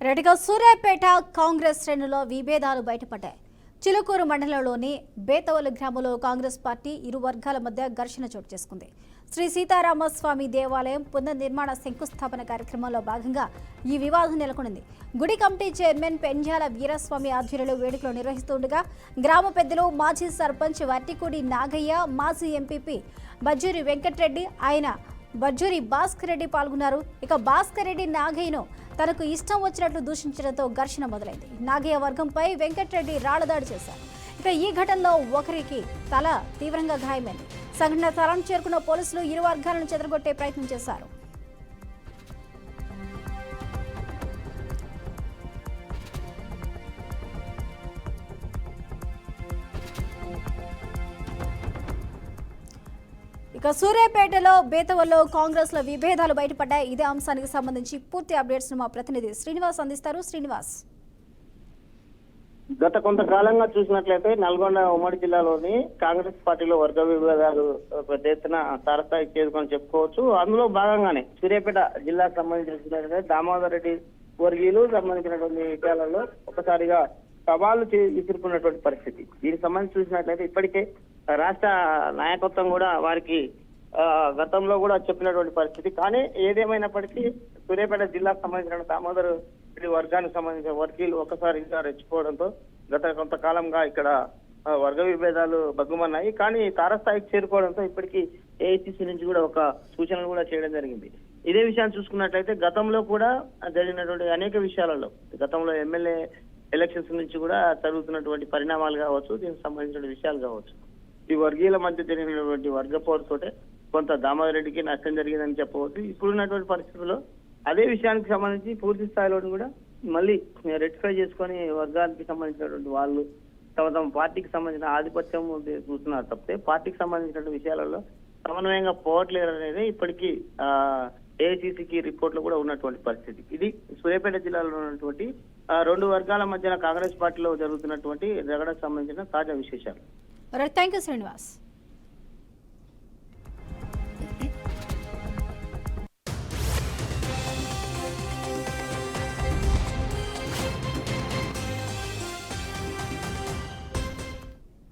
రెడ్డిగా సూర్యాపేట కాంగ్రెస్ శ్రేణుల్లో విభేదాలు బయటపడ్డాయి. చిలుకూరు మండలంలోని బేతవలు గ్రామంలో కాంగ్రెస్ పార్టీ ఇరు వర్గాల మధ్య ఘర్షణ చోటు చేసుకుంది. శ్రీ సీతారామస్వామి దేవాలయం పునర్నిర్మాణ శంకుస్థాపన కార్యక్రమంలో భాగంగా ఈ వివాదం నెలకొంది. గుడి కమిటీ చైర్మన్ పెంజాల వీరస్వామి ఆధ్వర్యంలో వేడుకలు నిర్వహిస్తుండగా గ్రామ పెద్దలు మాజీ సర్పంచ్ వట్టికూడి నాగయ్య, మాజీ ఎంపీపీ బజ్జూరి వెంకటరెడ్డి, ఆయన బజ్జూరి భాస్కర్ రెడ్డి పాల్గొన్నారు. ఇక భాస్కర్ రెడ్డి నాగయ్యను తనకు ఇష్టం వచ్చినట్లు దూషించడంతో ఘర్షణ మొదలైంది. నాగయ్య వర్గంపై వెంకటరెడ్డి రాళ్లదాడి చేశారు. ఇక ఈ ఘటనలో ఒకరికి తల తీవ్రంగా గాయమైంది. సంఘటన స్థలం చేరుకున్న పోలీసులు ఇరు వర్గాలను చెదరగొట్టే ప్రయత్నం చేశారు. ఇక సూర్యాపేటలో బేతవల్లో కాంగ్రెస్ లో విభేదాలు బయటపడ్డాయి. ఇదే అంశానికి సంబంధించి పూర్తి అప్డేట్స్ మా ప్రతినిధి శ్రీనివాస్ అందిస్తారు. శ్రీనివాస్, గత కొంతకాలంగా చూసినట్లయితే నల్గొండ ఉమ్మడి జిల్లాలోని కాంగ్రెస్ పార్టీలో వర్గ విభేదాలు పెద్ద ఎత్తున తారస్థాయికి చేరుకొని చెప్పుకోవచ్చు. అందులో భాగంగానే సూర్యాపేట జిల్లాకు సంబంధించినట్లయితే దామోదర్ రెడ్డి వర్గీయులు సంబంధించినటువంటి విషయాలలో ఒకసారిగా సవాళ్లు విసురుకున్నటువంటి పరిస్థితి. దీనికి సంబంధించి చూసినట్లయితే ఇప్పటికే రాష్ట్ర నాయకత్వం కూడా వారికి గతంలో కూడా చెప్పినటువంటి పరిస్థితి. కానీ ఏదేమైనప్పటికీ సూర్యాపేట జిల్లాకు సంబంధించిన దామోదర్ రెడ్డి వర్గానికి సంబంధించిన వర్గీయులు ఒకసారి ఇంకా రెచ్చిపోవడంతో గత కొంతకాలంగా ఇక్కడ వర్గ విభేదాలు బగ్గుమన్నాయి. కానీ తారస్థాయికి చేరుకోవడంతో ఇప్పటికీ ఏఐసిసి నుంచి కూడా ఒక సూచనలు కూడా చేయడం జరిగింది. ఇదే విషయాన్ని చూసుకున్నట్లయితే గతంలో కూడా జరిగినటువంటి అనేక విషయాలలో, గతంలో ఎమ్మెల్యే ఎలక్షన్స్ నుంచి కూడా జరుగుతున్నటువంటి పరిణామాలు కావచ్చు, దీనికి సంబంధించిన విషయాలు కావచ్చు, ఈ వర్గీయుల మధ్య జరిగినటువంటి వర్గ పోరుతోటే కొంత దామోదర్ రెడ్డికి నష్టం జరిగిందని చెప్పవచ్చు. ఇప్పుడున్నటువంటి పరిస్థితుల్లో అదే విషయానికి సంబంధించి పూర్తి స్థాయిలో కూడా మళ్ళీ రెక్టిఫై చేసుకొని వర్గానికి సంబంధించినటువంటి వాళ్ళు తమ పార్టీకి సంబంధించిన ఆధిపత్యం చూస్తున్నారు తప్పితే పార్టీకి సంబంధించినటువంటి విషయాలలో సమన్వయంగా పోవట్లేదు అనేది ఇప్పటికీ ఏఐసిసికి రిపోర్ట్ లో కూడా ఉన్నటువంటి పరిస్థితి. ఇది సూర్యాపేట జిల్లాలో ఉన్నటువంటి రెండు వర్గాల మధ్యన కాంగ్రెస్ పార్టీలో జరుగుతున్నటువంటి రగడకు సంబంధించిన తాజా విశేషాలు. Thank you Srinivas.